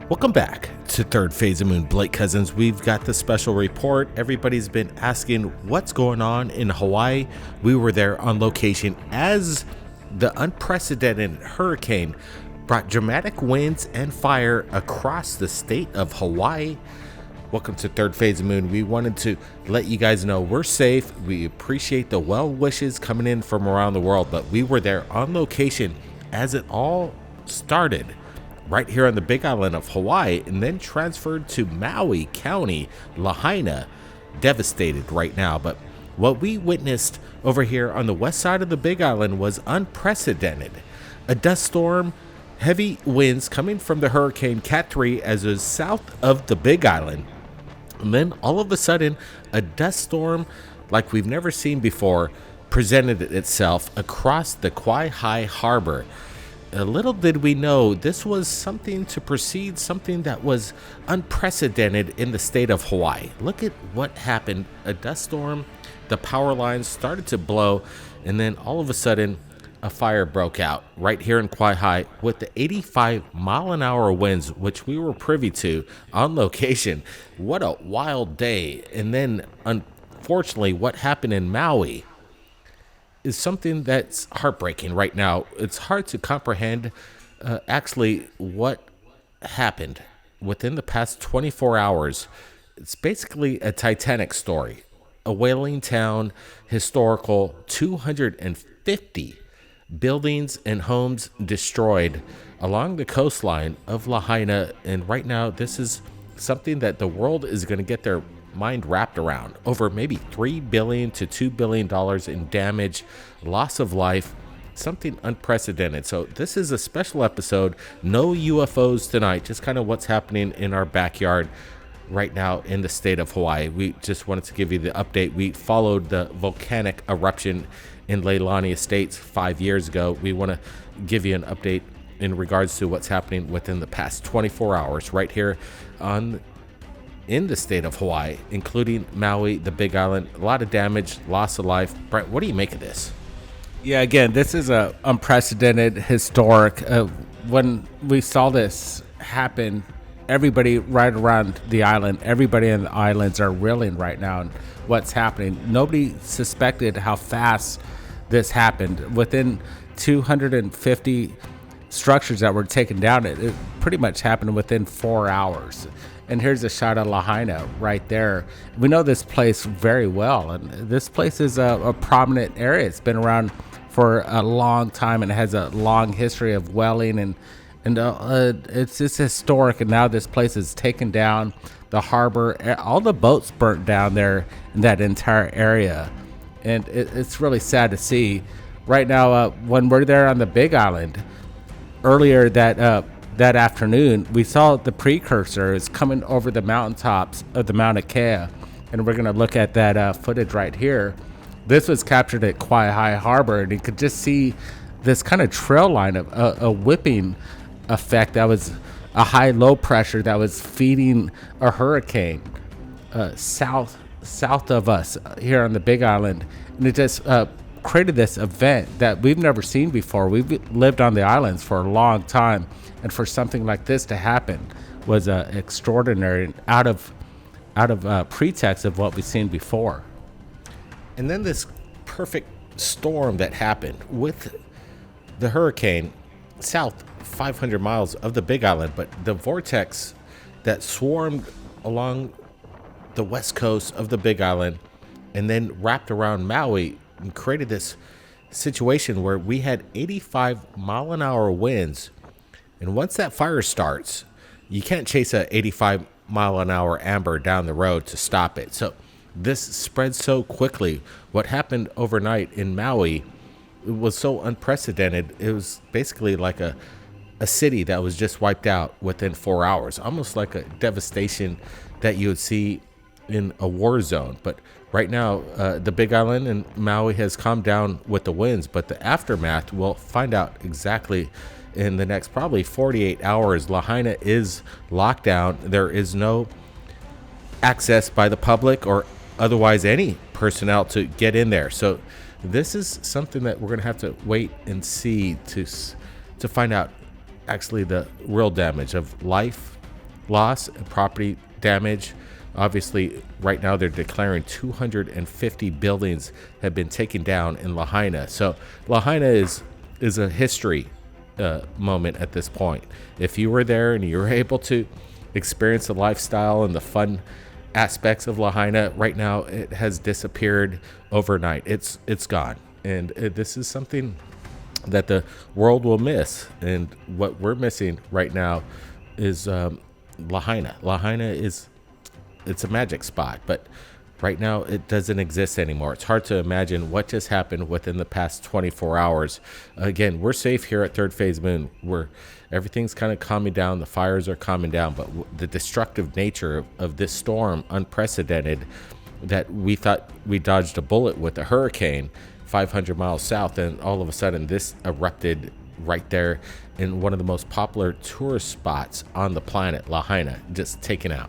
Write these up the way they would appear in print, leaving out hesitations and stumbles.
Welcome back to Third Phase of Moon, Blake Cousins. We've got the special report. Everybody's been asking what's going on in Hawaii. We were there on location as the unprecedented hurricane brought dramatic winds and fire across the state of Hawaii. Welcome to Third Phase of Moon. We wanted to let you guys know we're safe. We appreciate the well wishes coming in from around the world, but we were there on location as it all started right here on the Big Island of Hawaii, and then transferred to Maui County, Lahaina, devastated right now. But what we witnessed over here on the west side of the Big Island was unprecedented. A dust storm, heavy winds coming from the Hurricane Cat 3 as it was south of the Big Island. And then all of a sudden, a dust storm like we've never seen before presented itself across the Kauai Harbor. Little did we know this was something to precede something that was unprecedented in the state of Hawaii. Look at what happened. A dust storm, the power lines started to blow, and then all of a sudden a fire broke out right here in Kauai with the 85-mile-an-hour winds, which we were privy to on location. What a wild day. And then, unfortunately, what happened in Maui is something that's heartbreaking right now. It's hard to comprehend actually what happened within the past 24 hours. It's basically a Titanic story. A whaling town, historical, 250 buildings and homes destroyed along the coastline of Lahaina. And right now, this is something that the world is going to get their mind wrapped around. Over maybe $3 billion to $2 billion in damage, loss of life, something unprecedented. So this is a special episode. No UFOs tonight, just kind of what's happening in our backyard right now in the state of Hawaii. We just wanted to give you the update. We followed the volcanic eruption in Leilani Estates 5 years ago. We want to give you an update in regards to what's happening within the past 24 hours right here in the state of Hawaii, including Maui, the Big Island. A lot of damage, loss of life. Brett, what do you make of this? Yeah, again, this is a unprecedented, historic. When we saw this happen, everybody right around the island, everybody in the islands are reeling right now and what's happening. Nobody suspected how fast this happened. Within 250 structures that were taken down, it pretty much happened within 4 hours. And here's a shot of Lahaina right there. We know this place very well, and this place is a prominent area. It's been around for a long time and has a long history of whaling, and it's just historic. And now this place is taken down. The harbor, all the boats burnt down there in that entire area, and it's really sad to see. Right now, when we're there on the Big Island, earlier that afternoon, we saw the precursors coming over the mountaintops of the Mauna Kea, and we're going to look at that footage right here. This was captured at Kauai Harbor, and you could just see this kind of trail line of a whipping effect that was a high-low pressure that was feeding a hurricane south of us here on the Big Island, and it just created this event that we've never seen before. We've lived on the islands for a long time, and for something like this to happen was extraordinary, out of pretext of what we've seen before. And then this perfect storm that happened with the hurricane south 500 miles of the Big Island, but the vortex that swarmed along the west coast of the Big Island and then wrapped around Maui and created this situation where we had 85-mile-an-hour winds. And once that fire starts, you can't chase a 85-mile-an-hour amber down the road to stop it. So this spread so quickly. What happened overnight in Maui, it was so unprecedented. It was basically like a city that was just wiped out within 4 hours, almost like a devastation that you would see in a war zone. But right now, the Big Island and Maui has calmed down with the winds, but the aftermath, we'll find out exactly in the next probably 48 hours. Lahaina is locked down. There is no access by the public or otherwise any personnel to get in there. So this is something that we're going to have to wait and see to find out actually the real damage of life loss and property damage. Obviously, right now they're declaring 250 buildings have been taken down in Lahaina. So Lahaina is a history moment at this point. If you were there and you were able to experience the lifestyle and the fun aspects of Lahaina, right now it has disappeared overnight. It's gone, and this is something that the world will miss. And what we're missing right now is Lahaina. Lahaina it's a magic spot, but right now it doesn't exist anymore. It's hard to imagine what just happened within the past 24 hours. Again, we're safe here at Third Phase Moon, where everything's kind of calming down. The fires are calming down, but the destructive nature of this storm, unprecedented, that we thought we dodged a bullet with a hurricane 500 miles south, and all of a sudden this erupted right there in one of the most popular tourist spots on the planet, Lahaina, just taken out.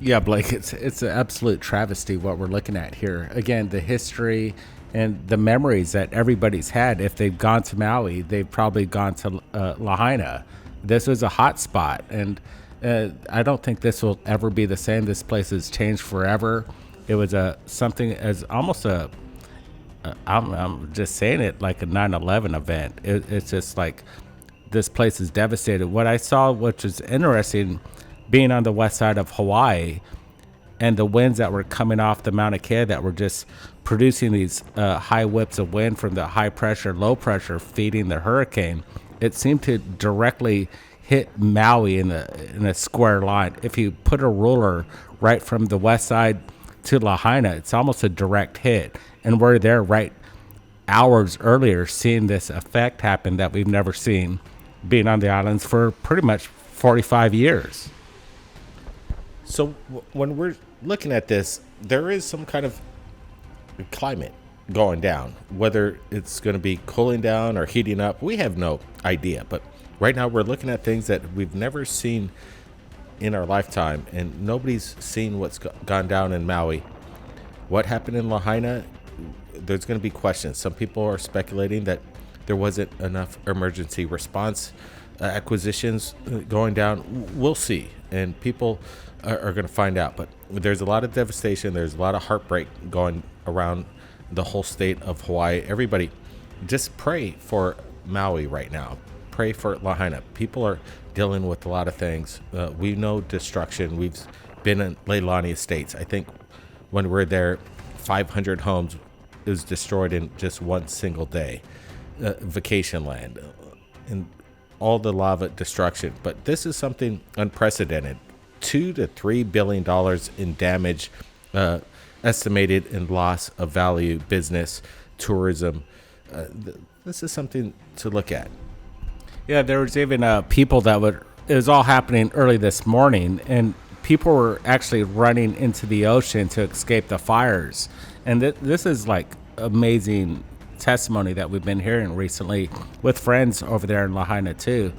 Yeah, Blake, it's an absolute travesty what we're looking at here. Again, the history and the memories that everybody's had. If they've gone to Maui, they've probably gone to Lahaina. This was a hot spot, and I don't think this will ever be the same. This place has changed forever. It was something as almost I'm just saying it, like a 9/11 event. It's just like this place is devastated. What I saw, which is interesting, being on the west side of Hawaii, and the winds that were coming off the Mauna Kea that were just producing these high whips of wind from the high pressure, low pressure feeding the hurricane, it seemed to directly hit Maui in a square line. If you put a ruler right from the west side to Lahaina, it's almost a direct hit. And we're there right hours earlier seeing this effect happen that we've never seen, being on the islands for pretty much 45 years. So when we're looking at this, there is some kind of climate going down. Whether it's going to be cooling down or heating up, we have no idea. But right now we're looking at things that we've never seen in our lifetime, and nobody's seen what's gone down in Maui. What happened in Lahaina, there's going to be questions. Some people are speculating that there wasn't enough emergency response acquisitions going down. We'll see, and people are going to find out. But there's a lot of devastation. There's a lot of heartbreak going around the whole state of Hawaii. Everybody, just pray for Maui right now. Pray for Lahaina. People are dealing with a lot of things. We know destruction. We've been in Leilani Estates. I think when we were there, 500 homes is destroyed in just one single day. Vacation land and all the lava destruction. But this is something unprecedented. $2 to $3 billion in damage, estimated in loss of value, business, tourism. This is something to look at. Yeah, there was even people it was all happening early this morning, and people were actually running into the ocean to escape the fires. And this is like amazing testimony that we've been hearing recently with friends over there in Lahaina too.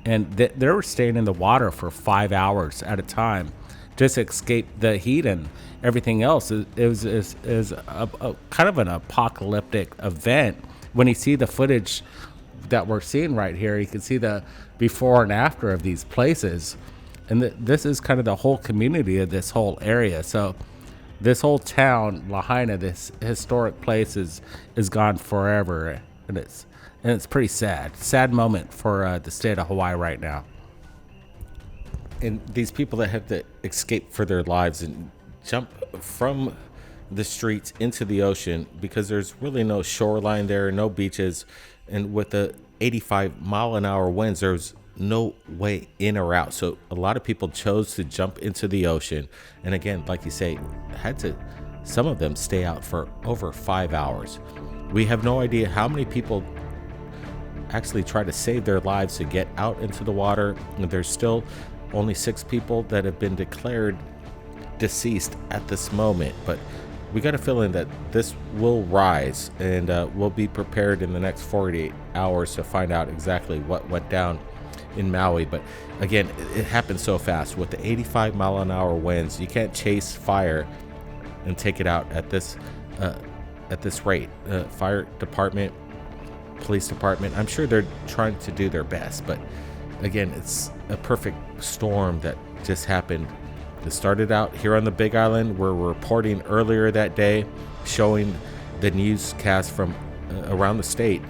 And they were staying in the water for 5 hours at a time, just to escape the heat and everything else. It was a kind of an apocalyptic event. When you see the footage that we're seeing right here, you can see the before and after of these places. And this is kind of the whole community of this whole area. So this whole town, Lahaina, this historic place is gone forever. And it's pretty sad moment for the state of Hawaii right now. And these people that have to escape for their lives and jump from the streets into the ocean, because there's really no shoreline there, no beaches. And with the 85-mile-an-hour winds, there's no way in or out. So a lot of people chose to jump into the ocean. And again, like you say, some of them stay out for over 5 hours. We have no idea how many people actually try to save their lives to get out into the water. And there's still only 6 people that have been declared deceased at this moment. But we got a feeling that this will rise, and we'll be prepared in the next 48 hours to find out exactly what went down in Maui. But again, it happened so fast with the 85-mile-an-hour winds. You can't chase fire and take it out at this rate. Fire department, police department, I'm sure they're trying to do their best, but again, it's a perfect storm that just happened. It started out here on the Big Island. We're reporting earlier that day, showing the newscast from around the state,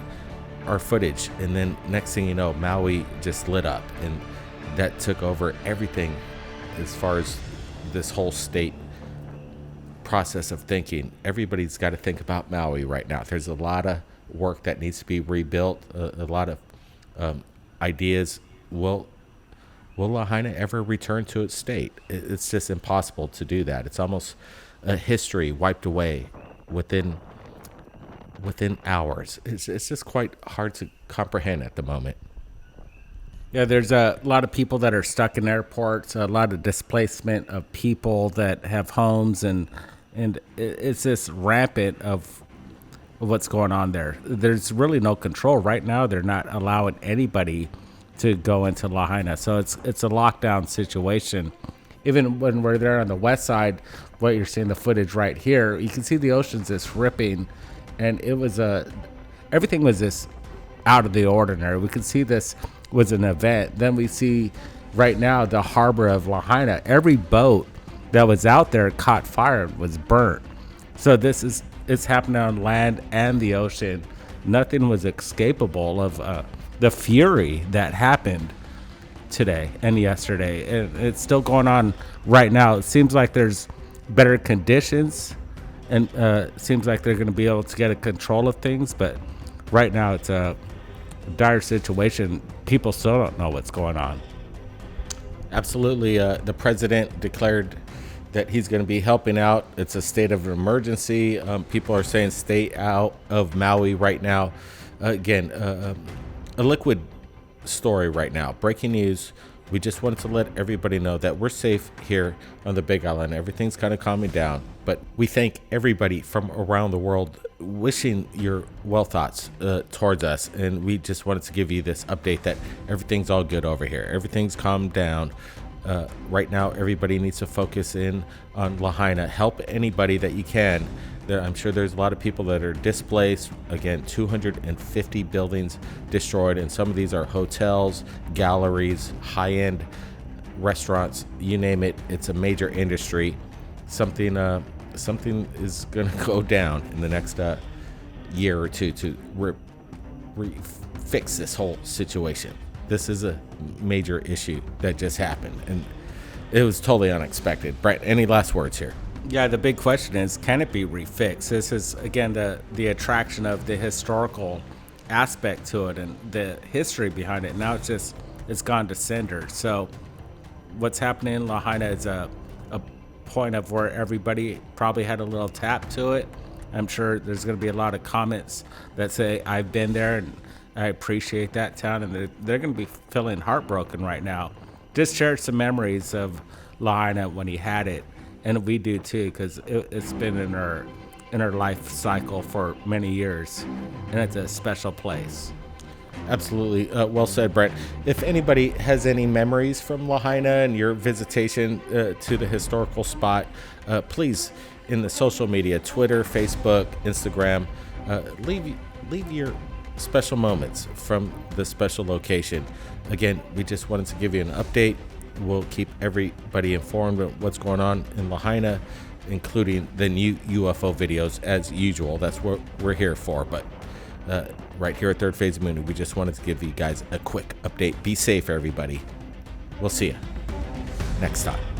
our footage, and then next thing you know, Maui just lit up, and that took over everything as far as this whole state process of thinking. Everybody's got to think about Maui right now. There's a lot of work that needs to be rebuilt, a lot of ideas. Will Lahaina ever return to its state? It's just impossible to do that. It's almost a history wiped away within hours. It's just quite hard to comprehend at the moment. Yeah, there's a lot of people that are stuck in airports, a lot of displacement of people that have homes, and it's just rampant of what's going on there. There's really no control. Right now, they're not allowing anybody to go into Lahaina. So it's a lockdown situation. Even when we're there on the west side, what you're seeing the footage right here, you can see the ocean's just ripping, and it was everything was just out of the ordinary. We could see this was an event. Then we see right now the harbor of Lahaina. Every boat that was out there caught fire and was burnt. So it's happening on land and the ocean. Nothing was escapable of the fury that happened today and yesterday. And it's still going on right now. It seems like there's better conditions, and it seems like they're going to be able to get a control of things. But right now it's a dire situation. People still don't know what's going on. Absolutely. The president declared that he's going to be helping out. It's a state of emergency. People are saying stay out of Maui right now. Again, a liquid story right now. Breaking news. We just wanted to let everybody know that we're safe here on the Big Island. Everything's kind of calming down. But we thank everybody from around the world wishing your well thoughts towards us. And we just wanted to give you this update that everything's all good over here. Everything's calmed down. Right now, everybody needs to focus in on Lahaina. Help anybody that you can. I'm sure there's a lot of people that are displaced. Again, 250 buildings destroyed, and some of these are hotels, galleries, high-end restaurants, you name it. It's a major industry. Something is going to go down in the next year or two to fix this whole situation. This is a major issue that just happened, and it was totally unexpected. Brett, any last words here? Yeah, the big question is, can it be refixed? This is, again, the attraction of the historical aspect to it and the history behind it. Now it's gone to cinder. So what's happening in Lahaina is a point of where everybody probably had a little tap to it. I'm sure there's going to be a lot of comments that say, I've been there and I appreciate that town, and they're going to be feeling heartbroken right now. Just share some memories of Lahaina when he had it. And we do too, because it's been in our life cycle for many years, and it's a special place. Absolutely. Well said, Brett. If anybody has any memories from Lahaina and your visitation to the historical spot, please, in the social media, Twitter, Facebook, Instagram, leave your special moments from the special location. Again, we just wanted to give you an update. We'll keep everybody informed of what's going on in Lahaina, including the new UFO videos as usual. That's what we're here for. But right here at Third Phase of Moon, we just wanted to give you guys a quick update. Be safe, everybody. We'll see you next time.